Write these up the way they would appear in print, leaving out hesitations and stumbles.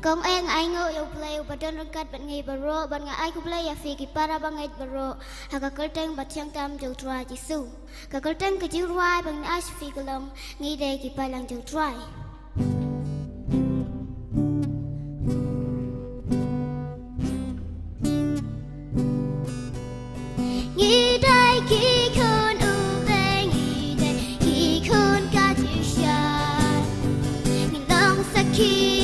Kong eng ai ngo yo play upadon rangkat bat ngai baro ban nga ai ku play ya fi ki para bangai baro haka kelteng bat siang tam jo try jisu ka kelteng ke jiu ruai bang ai fi kelong ngai de ki pa lang jo try ngai dai ki kon u bang ngai dai ki kon ka ji sha ngai long saki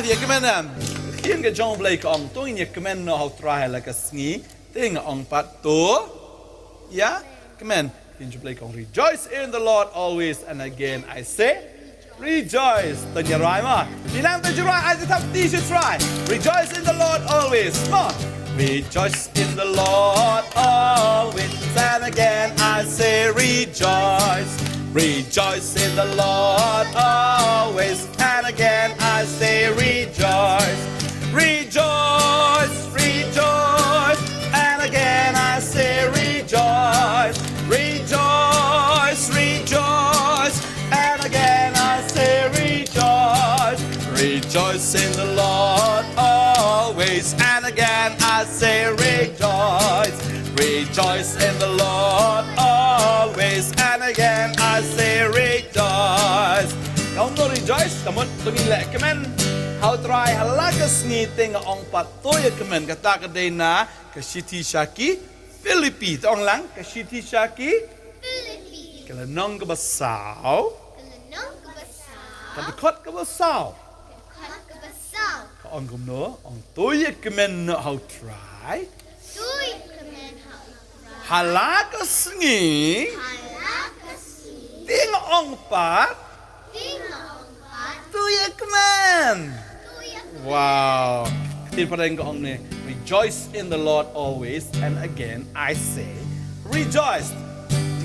Dia kemenam. Kian ke John Blake ong tu ini kemen no how try like a sngi. Ting ong pat tu. Ya, kemen. Kian John Blake ong rejoice in the Lord always and again I say rejoice. Tanyarai ma. Dinang tanyarai I just have to try. Rejoice in the Lord always. Ma. Rejoice in the Lord always. And again I say rejoice. Rejoice in the Lord always. And again I say rejoice. Rejoice, rejoice. And again I say rejoice. Rejoice, rejoice. And again I say rejoice. Rejoice in the Lord always. And again I say rejoice. Rejoice in the Lord always. And again I say rejoice. Kau mau rejoice, kamu tungi lek kemen. How try halakas ni tengah ong patoya kemen kata kedena ke Siti Shaki Filipi. Tong lang ke Siti Shaki Philippines. kelenong ke besau. Kelenong kebesar. Kadekot ke besau. Kat kebesar. Ka ong kumno ong toya kemen no how try. Tui kemen hau. Halakas ni Halakasi. tengah ong pat Tinggal empat. toya kemen. Tui Wow. Tin pada yang ong ni rejoice in the Lord always, and again I say rejoice.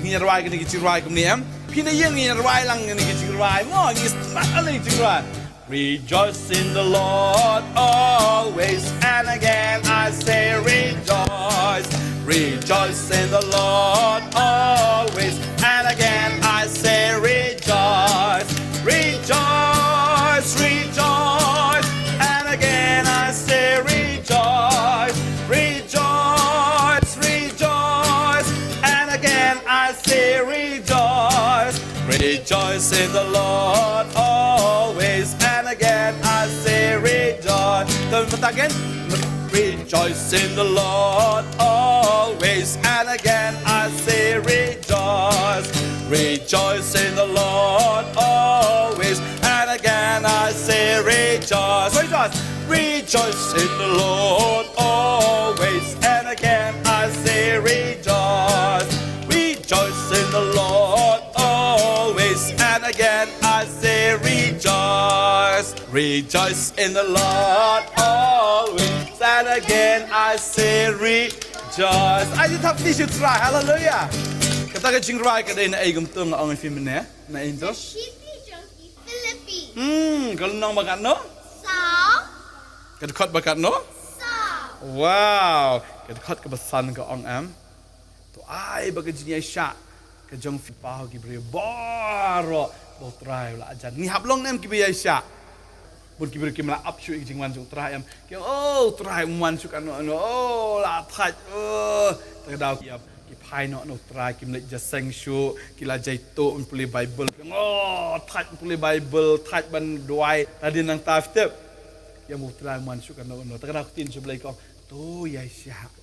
Tinggi rai kini kecil rai kum ni Pina yang ni rai lang ni kecil rai. Mo ni smart ni kecil rai. Rejoice in the Lord always, and again I say rejoice. Rejoice in the Lord always, and again I say rejoice. Rejoice, rejoice, and again I say rejoice. Rejoice, rejoice, and again I say rejoice. Rejoice in the Lord always, and again I say rejoice. Again. Rejoice in the Lord always, and again I say rejoice. Rejoice in the Lord always, and again I say rejoice. Rejoice. Rejoice in the Lord always, and again I say rejoice. Rejoice in the Lord always, and again I say rejoice. Rejoice in the Lord always, and again I say rejoice. Ayo tap ni should try. Hallelujah. Kata ke jingrai ke na ay gumtung ang film na ito. Siti Joki Philippines. Kalau nang bakat no? Sao. Kedekot bakat no? Sao. Wow. Kedekot ke besan ke ong Tu ai bagai jenis syak ke jong fipah ki beri baro bo try la ajan. Ni hablong nem ki beri syak. Bun ki beri ki mala up syu jing wan jong try Ki try wan syu kan no. La thaj ta dau ki ki phai no try ki mlek jaseng syu ki la jai to un puli Bible. Thaj puli Bible thaj ban duai tadi nang tafsir. Yang mu try wan syu kan no. Ta dau tin syu blai ko tu ya syak.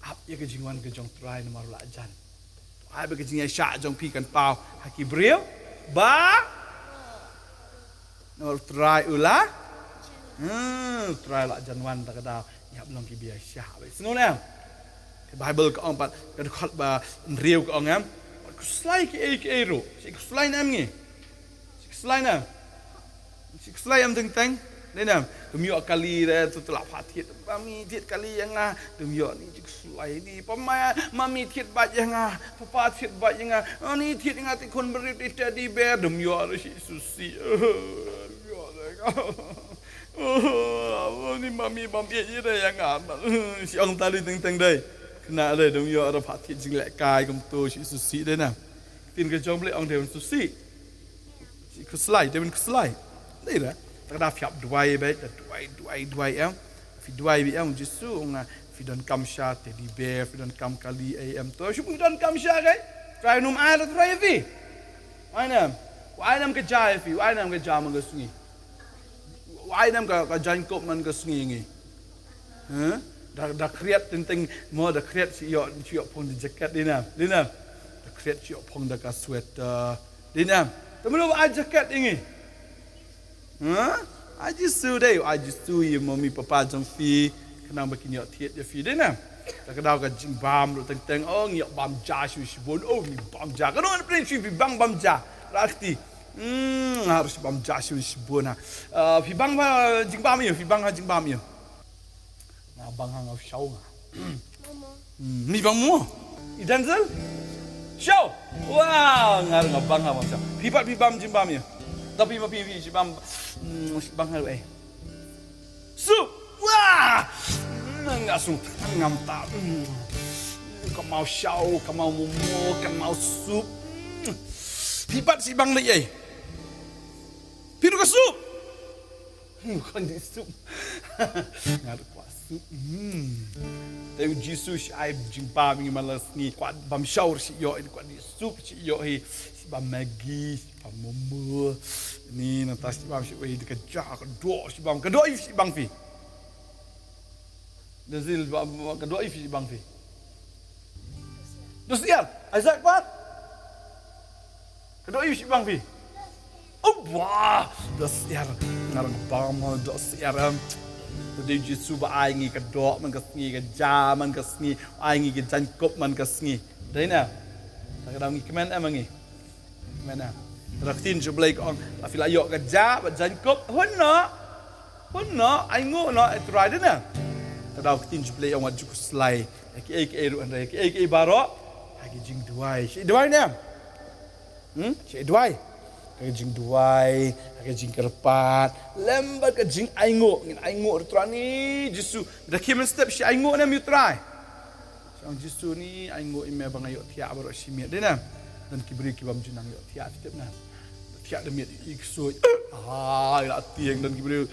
Ap ya ke jingwan ke jong try na maru la ajan. Ai ba ke jing ya syak jong pi kan pau haki brio ba no try ula try la janwan ta kada ya belum ki biya syak ba sino na ke Bible ko ong pat ke khot ba riu ko ong ku slai ki e ro si ku slai nam ngi si ku slai na si ku slai am teng teng Nên đừng nhọ kali đấy tôi lạp phát thiệt mami thiệt kali yang đừng nhọ ni chích sulai ni mami thiệt bạch yang papa thiệt bạch yang ni thiệt yang ti kon beri ti teddy bear đừng nhọ rồi si susi nhọ đấy ni mami gì đây yang si ông ta đi teng teng đây kena đây đừng nhọ rồi phát thiệt jing lại cài công tu si susi đây nè tin cái jom lấy ông đều susi si kuslai dia kuslai đây đấy Kada fiap duai baik, duai fi duai bi jisu nga fi don kam sha teddy bear fi don kam kali to shu don kam sha kai try num a try fi wai nam ke jai fi wai nam ke jam ke sungi wai nam ka jan kop man ke sungi ngi da create ting mo da create si yo pon di jacket dinam da create si yo pon da ka sweater dinam temu a jacket ingi I just do đây, I just do you mommy papa trong phi, khả năng baki nhọ thiệt cho phi đấy nè, ta cái đào cái chinh bam rồi teng teng, nhọ bam ja shui sibun, ni bam ja, cái đó nó pren shui bam ja, rakti, harus bam ja shui sibun phi bang chinh bam nhiều, phi bang chinh bam nhiều, bang hang of show Mi bang mo. Idanzel. Show. Wow, ngar ngabang ha macam. Pipat pibam jimbam ya. Tapi ma pipi jimbam bang halu Sup. Wah. Nggak sup. Ngam tak. Kau mau show, kau mau momo, kau mau sup. Pipat si bang lei. Piru ka sup. Bukan di sup. Ngar kuat sup. Tapi Jesus ai jumpa mi malas ni kuat bam shower si yo ini kuat di sup si yo si bam Maggi si bam momo ni nanti si bam si wei dekat jah kedua si bam kedua si bang fi Dazil bam kedua si bang fi Dosiar Isaac kuat kedua si bang fi oh wah Dosiar ngarang bam Dosiar Jadi Jesus ba ai ngi ka dok man ka sngi ka ja man ka sngi ai ngi ka jan kop man ka sngi. Dai na. Ta ka ngi kemen ngi. Kemen na. Raktin je blake on la fila yo ka ja ba jan kop hunno. Hunno ai ngo no et ride na. Ta raktin je blake on ju slai. Ki ru an dai ki baro. Ai jing duai. Si duai na. Si duai. Ka jing duai. Ka jing kerpat lembat ka jing aingo ngin aingo trani jisu da kimen step shi aingo na mi try sang jisu ni aingo ime bang ayo tia baro shi mi dena dan kibri kibam junang yo tia step na tia da mi ikso la tieng dan kibri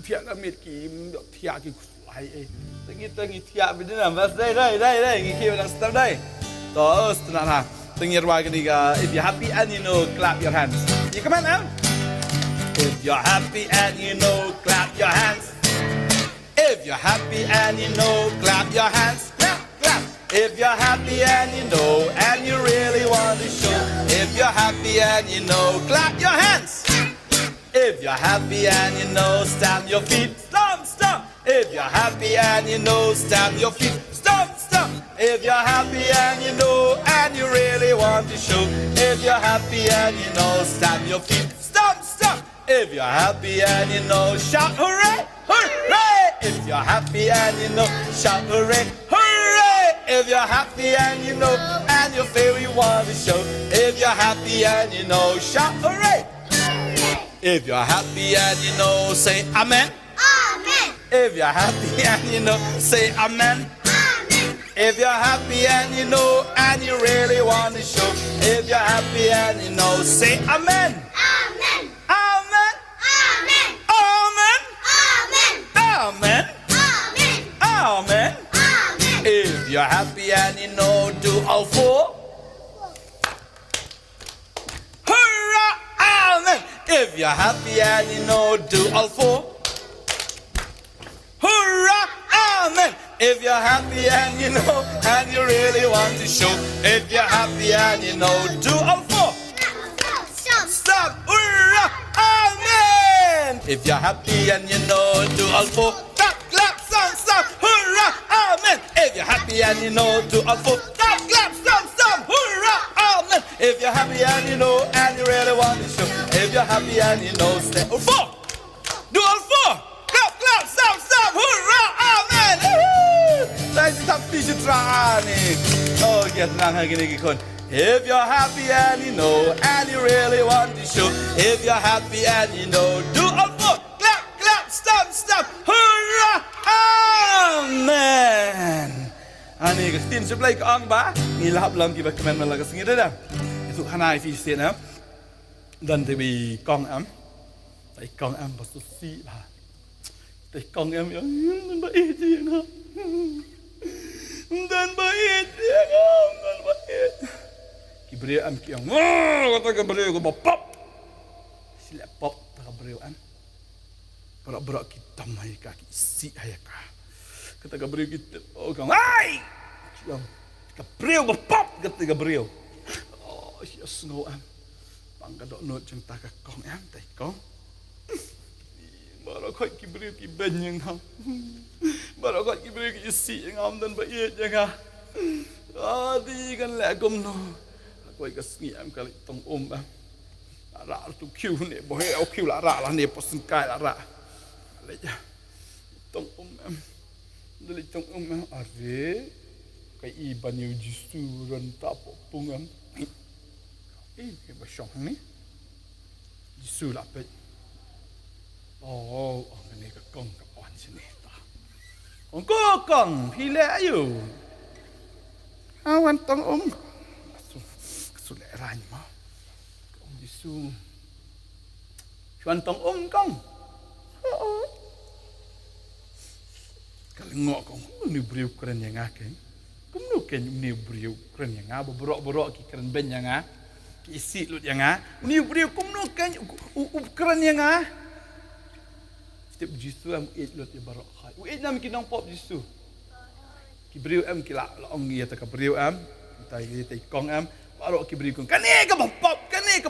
tia da mi kim tia ki ai tangi tia bidena mas dai ngi ki bang step dai tos tenana tengir wa gani ga if you happy and you know clap your hands you come on now If you're happy and you know, clap your hands. If you're happy and you know, clap your hands. Clap, clap. If you're happy and you know, and you really want to show. If you're happy and you know, clap your hands. If you're happy and you know, stamp your feet. Stomp, stomp. If you're happy and you know, stamp your feet. Stomp, stomp. If you're happy and you know, and you really want to show. If you're happy and you know, stamp your feet. Stomp, stomp. If you're happy and you know, shout hooray, hooray! If you're happy and you know, shout hooray, hooray! If you're happy and you know, and you feel you want to show. If you're happy and you know, shout hooray, hooray! If you're happy and you know, say amen, amen! If you're happy and you know, say amen, amen! If you're happy and you know, and you really want to show. If you're happy and you know, say amen, amen! Amen. Amen. Amen. Amen. If you're happy and you know, do all four. Hurrah! Amen. If you're happy and you know, do all four. Hurrah! Amen. If you're happy and you know, and you really want to show. If you're happy and you know, do all four. Stop. Hurrah! Amen. If you're happy and you know, do all four. Clap, clap, stomp, hurrah, amen. If you're happy and you know, do all four. Clap, clap, stomp, hurrah, amen. If you're happy and you know, and you really want to show. If you're happy and you know, stay all four. Do all four. Clap, clap, stomp, hurrah, amen. Saya tak bisa try ni. Oh, kita tenang hari ni kon. If you're happy and you know, and you really want to show. If you're happy and you know, do all four. Clap, clap, stomp, hurrah, amen. Ani Kristin sebelah ke ang ba? Ngilap lam kita kemen malah kesini dah. Itu hanai fisik na. Dan tebi kong am. Tai kong am basusi ba. Tai kong am yang baik je na. Dan baik dia dan baik. Kibriu am ki yang kata kibriu ko pop. Sila pop ta kibriu am. Berak-berak kita mai kaki si ayaka. Kata kibriu kita oh kang ai. Yang kibriu ko pop kata kibriu. Oh sia snow am. Pangkadok not jeng ta ka kong am tai kong. Baru kau kibriu ki ben yang ham. Baru kau kibriu ki si yang am dan baik jangan. Adi kan legom no. Koi ka sngi am kali tong am ra tu kiu ne bo he au kiu la ra la ne po sing kai la ra le ja tong am Dali tong are kai iban yu jisu ron ta pungam. Ke ba syong ni. Jisu la pe. Oh, ni ka kong ka on sini ta. Kong hi le yu. Awan tong su le ran ma. Kong jisu. Chuan tong kong. Kalau ngok kong ni beriu keren yang ngake. Kumno ken ni beriu keren yang ngah borok ki keren ben yang ngah. Ki isi lut yang ngah. Ni beriu kumno ken keren yang ngah. Setiap jisu am lut ya barok khai. Nam ki nong pop jisu. Ki beriu am ki la ong ya ta ka beriu am. Tai kong am barok ki beriu kong. Kane ka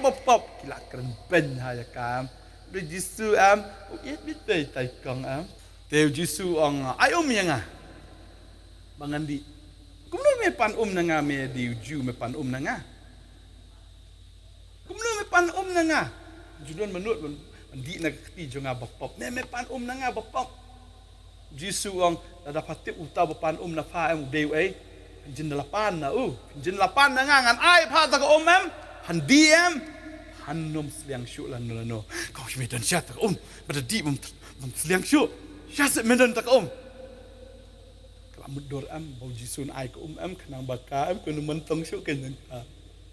pop ki la keren ben ha ya kam. Beri jisu am bit tai kong am. Teu Jisu ang ay yang ah. Bangandi. Kumno me pan na nga me di Jew me pan na nga. Kumno me pan na nga. Judon menut mandi na kati jo nga bapop. Me pan na nga bapop. Jisu ang dapat uta pan na pa ang deu ay. Jin delapan na Jin delapan na nga ngan ay pa ta ko mem. Handiem. Hanom sliang syu lan no. Kau medan siat ta pada di sliang syu. Syasat medan tak Kalau mudur bau jisun ai ke kenang baka kena mentong syuk kan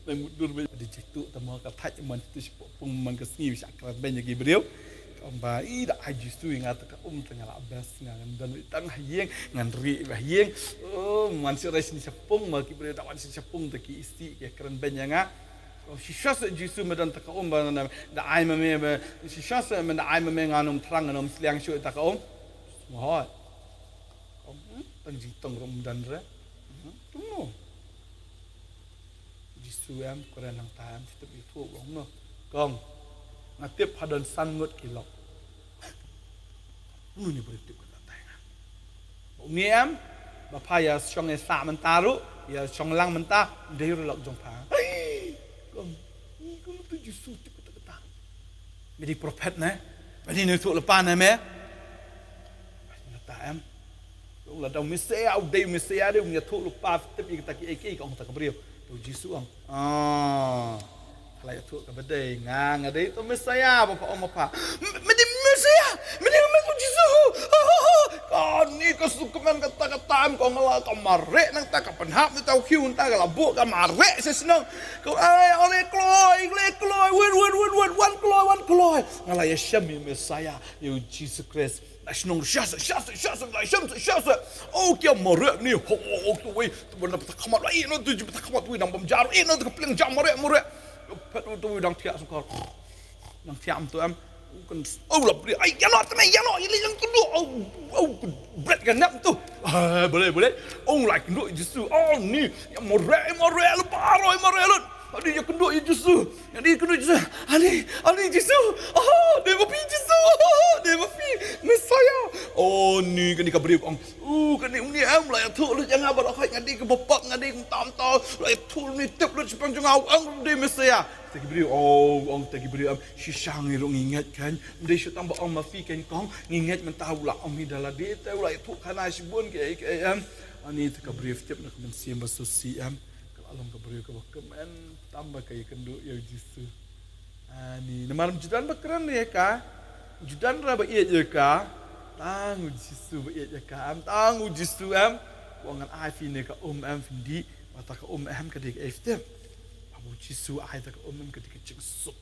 dan mudur di jitu tama ka thaj man tu pung man ka sni sak kran ben gi beriu ba I da ai jisu nga ta ka tengah abas ngan dan tang hayeng ngan ri hayeng man si res ni sapung ma ki beriu tawan si sapung ta ki isti ke kran ben nga Syasat jisu medan tak ba da ai me syasat men da ai me nganum terang nganum sliang syuk tak Mahal. Tanjing tong dan re. Tunggu. Jisu am Quran nang tam setiap itu no. Kong. Ngatip hadan sangut kilok. Ni boleh tip kata tayang. Ni am bapa ya syong esa mentaru, ya syong lang mentah, dia lok jong pa. Kong. Ni kong tu jisu tip kata. Jadi prophet na. Bani ni tu lepas na me. Em là đồng Messiah ông đây Messiah đây ông nhà thụ lục ba tiếp ý ta cái ông ta có brio tôi Giêsu ông lại thụ cái vấn đề ngang ở đấy tôi Messiah bà ông mà phà mình đi Messiah mình đi ông Giêsu còn ni có sự comment kata em còn là còn mà rẽ năng ta còn hấp với tao khiêu ta là buộc cái mà rẽ sẽ sinh còn ai ole cloi win cloi ngala Yeshua Messiah yêu Jesus Christ Nasional syasa lai syasa oh kia merek ni tu wei tu benda kamat lai no tu kamat tu nang bamjaru no tu kepling jam merek pet tu dang tiak sukar nang tiam tu am kan la beri ai ya no ini yang tu bread kan tu boleh like no jisu ni yang merek lu paroi merek Ani yang kedua ya Yesus. Yang kedua Yesus. Ani Yesus. Dia mapi Yesus. Dia mapi Messiah. Ni kan dia beri ang. Kan ni am lah tu lu jangan berakhir ngadi ke bapak ngadi ke tam-tam. Lah tu ni tip lu sepang jengau ang dia Messiah. Tagi beri tagi beri am sisang ni ingat kan. Dia syut tambah ang mafi kan kong ingat mentau lah am dalam dia tahu lah tu kana sibun ke am. Ani tak beri tip nak mensiam basusi am. Alam kabrio ka kemen tambah kay kendo ya Jisu. Ani namaram judan bakran ya ka. Judan ra ba iya ya ka. Tangu Jisu ba iya ya ka. Am tangu Jisu am. Wangan ai fi ne ka am findi mata ka am ka dik eftem. Abu Jisu ai ta ka am ka dik jing suk.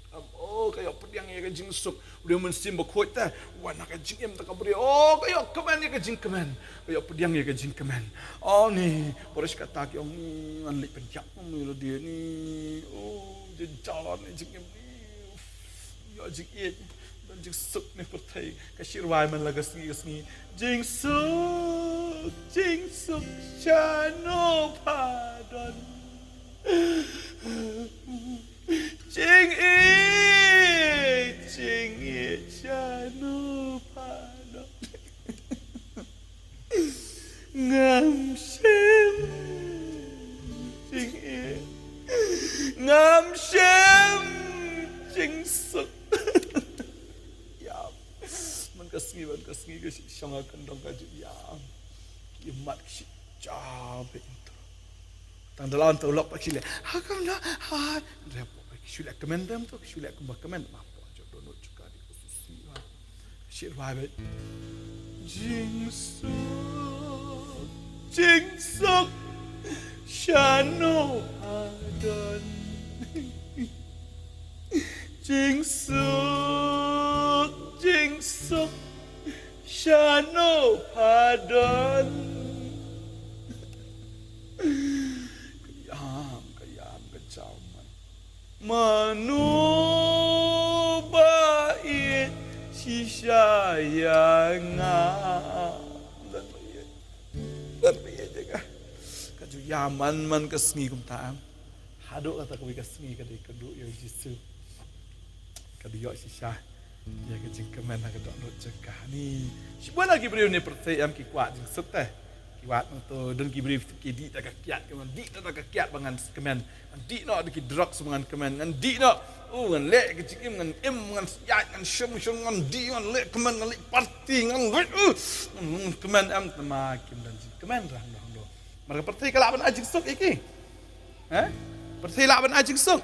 Kayo pediang ya ka jing suk. Udah mensim ba khoi ta. Wana ka jing em ta kabrio. Kayo kemen ya ka jing kemen. Kayo pediang ya ka jing kemen. Ni boros kata ki ong anlik penjak mulu dia ni dia jalan ni jing ni ya jing dan jing suk ni pertai kasir wai man lagas ni jing suk chano padan jing chano padan ngam shem jing suk ya man kasngi ke syang akan dong ka ya imat si cabe itu. Tang dalam tolak pak sila. Hakam dah. Repot pak sila kemendam tu sila kembang kemend mampu aja donut juga di khususi. Si Robert. Jingsuk. Shano adon. Jingsuk. Shano padon. Kayam kecaman. Manubait si sayangan. Dan bayar juga. Kaju yaman man kesengi kum taam. Haduk kata kami kesengi kadai keduk ya Yesus. Kadai ya si syah. Ya kecing kemen nak keduk not cekah ni. Siapa lagi beri ni percaya am ki kuat jing seteh. Kiwat tu dan ki beri ki di tak kiat kemen di tak kiat bangan kemen. Di nak di drug semangan kemen. Ngan di nak ngan lek kecing ngan ngan yat ngan syum ngan di ngan lek kemen ngan lek party ngan lek kemen am temakim dan kemen dah. Mereka percaya kalau abang ajing sok iki. Percaya lah abang ajing sok.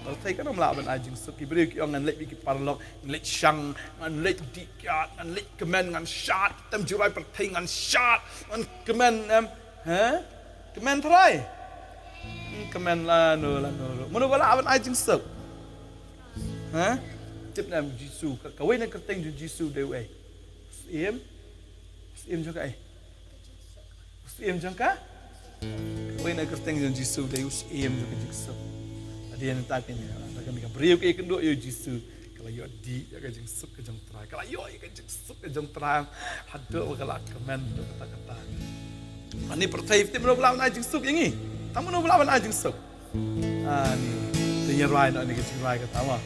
Percaya kan lah abang ajing sok. Iberi ki orang lek biki parlok, lek syang, ngan lek dikat, ngan lek kemen ngan syat, tem jurai percaya ngan syat, ngan kemen kemen terai. Kemen lah no. Mana bala abang ajing sok. Tip nam Jisu, kawin nak kerteng Jisu dewe. Sim juga Sim jangka? Kawin nak kerteng Jisu dewe sim juga Jisu. Dia yang tak kena, tak kena beriuk ikan dua yo Jisu. Kalau yo di, yo kajeng suk kajeng terang. Kalau yo kajeng suk kajeng terang, haduk kalau kemen kata-kata. Ani percaya tim mana belawan ajeng suk yang ni? Tamu mana belawan ajeng suk? Ni, tanya rai nak ni kajeng rai kata apa?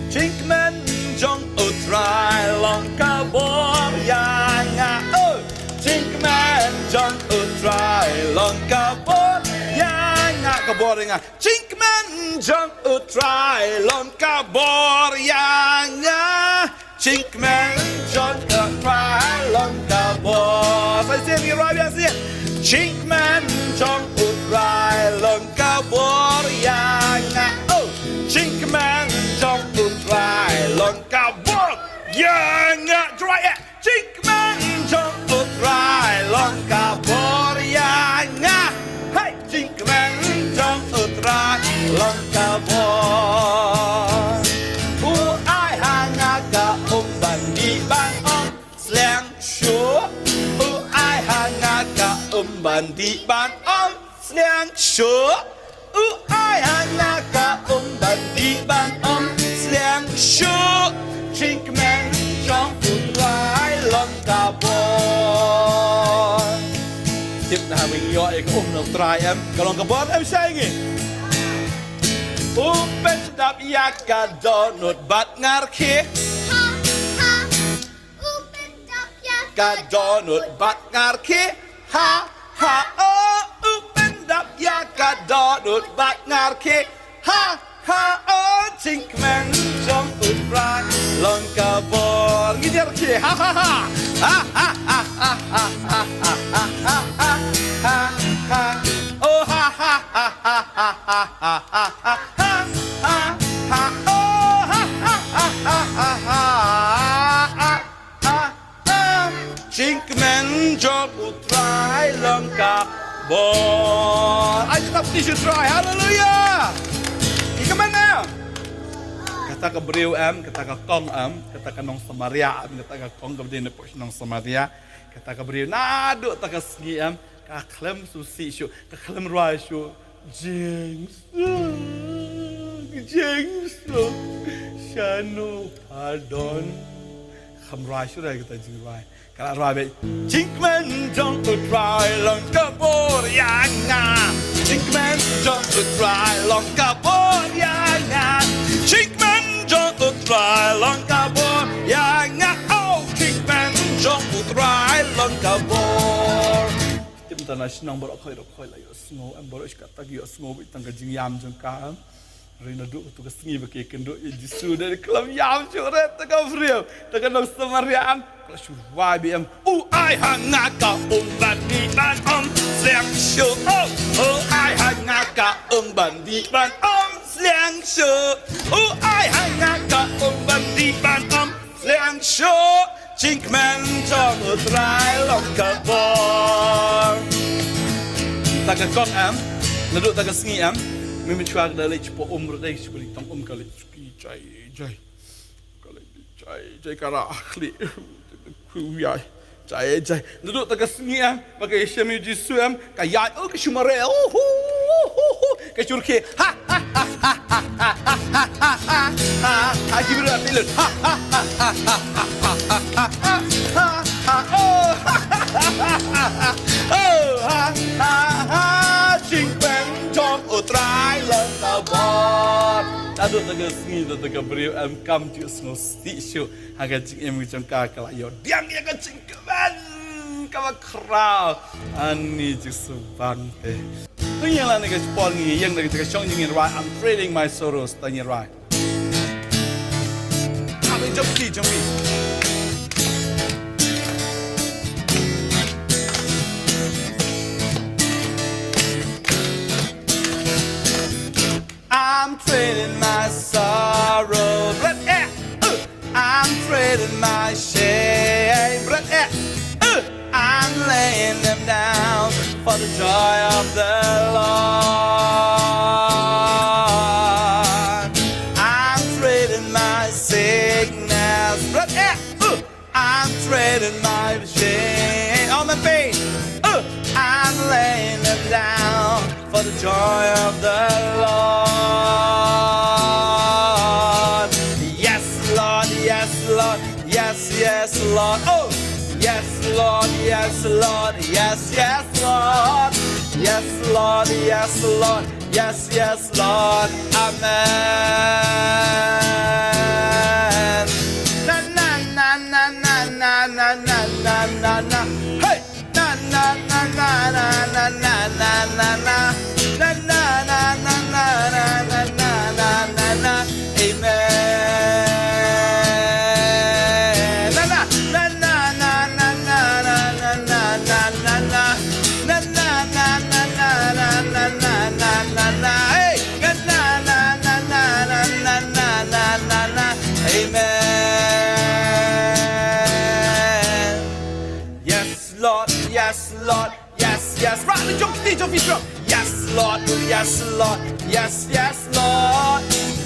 Chinkman jong utrai long kabor yang Chinkman jong utrai long kabor yang kabor yang Chinkman jong utrai long kabor yang Chinkman jong utrai long kabor. Saya ni rai biasa. Chinkman jong utrai long kabor yang Chinkman jong utrai long kabor yang dry it. Chinkman jong utrai long kabor yang hey Chinkman jong utrai long kabor. Ai hanga ka bandi bang on slang show. Ai hanga ka bandi bang on slang show. Ai hanga ka bandi bang on slang show. Chinkman jong utrai long kabor. Tiếp là mình gọi cái ông trai em, cái lòng kabor em say nghe. Upet dap yaka donut bat ngarke. Upet dap yaka donut bat ngarke. Upet dap yaka donut bat ngarke. Chinkman jong utrai long kabor. Gini arke. Oh Chinkman jong utrai long kabor. I just need you to try. Hallelujah. Ika mana? Kata ke beriu kata ke kong kata ke nong Samaria kata ke kong ke berdiri nepok nong Samaria, kata ke beriu naduk tak ke sengi ke klem susi syu, ke klem rai syu, jengsu, shanu pardon, klem rai syu rai kata jeng rai, kalau rai be, Chinkman jong utrai long kabor yang Chinkman jong utrai long kabor yang Chinkman jong utrai long kabor yang Chinkman jong utrai long kabor. Tim tanah sinang borok khoi lah yo sngo borok kata yo sngo bi tang jing yam jong ka Rina duk tu kesengi bagi kenduk ya jisu dari kelam yam curet tengah friam tengah nong semarian kalau surwai biam ai hangaka bandi ban slang show ai hangaka bandi ban slang show ai hangaka bandi ban slang show Chinkman trong trai lọc cả bò ta cái con em nó duk ta cái sengi em mình cuak dari cepat berday sebeli tang kali cai kara akhli kuyai cai duduk tak sengi am pakai syami jisu am kaya ke shumare ke curke ha gibra pilot Chinkman trong trai lần tao bọt ta được tao sengi tu tao beri am kam tu snosti show haga cing em macam kakak yo diam dia kan cingkaman kawa kerau ani jisu bante tu yang lah negara Jepun ni yang negara Jepun yang right I'm trading my sorrows tanya right apa jom ni I'm trading my sorrow, I'm trading my shame, I'm laying them down for the joy of the Lord. I'm trading my sickness, I'm trading my shame, all my pain, I'm laying them down for the joy of the Lord. Yes, Lord. Oh, yes, Lord. Yes, Lord. Yes, Lord. Yes, Lord. Yes, Lord. Yes, Lord. Amen. Na na na na na na na na na na na. Hey, na na na na na na na na na na. Na na na na na na na na na na. Amen. Yes, right, the jump stage of his drum. Yes, Lord, yes, Lord, yes, Lord,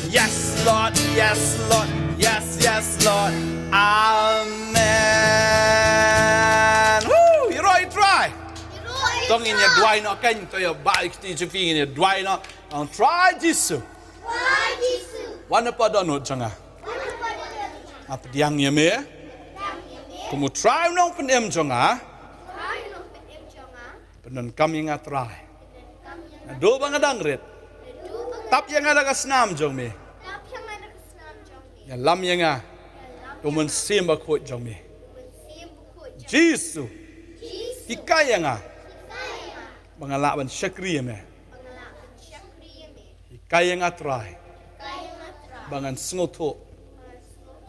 yes, Lord, yes, Lord, yes, Lord, Amen. Woo, you right, try. Don't in your dry no, can to your bike stage of in your dry no, and try this. One apa dono janga. Apa diang ya me? Kamu try no penem janga. Penon kami ngatrai. Do bang adang red. Tap yang ada kesenam jong me. Ya lam yang ah. Tumen sim bakut jong me. Jisu. Ika yang ah. Bangalak ban syakri me. Ika yang atrai. Bangan sengoto.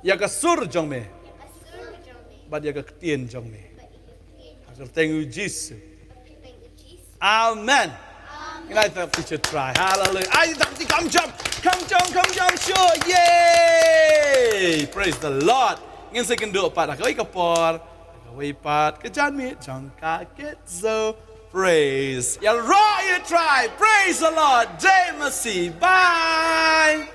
Ya kasur jong me. Bad ya ketien jong me. Agar tengu Jisu. Amen. Can I have teacher try? Hallelujah. I come jump, sure. Yay! Praise the Lord. Ngin saya kendo pat kawai kapor, kawai pat kejan mi jang kaget so. Praise. Ya raw you try. Praise the Lord. Jai Masih. Bye.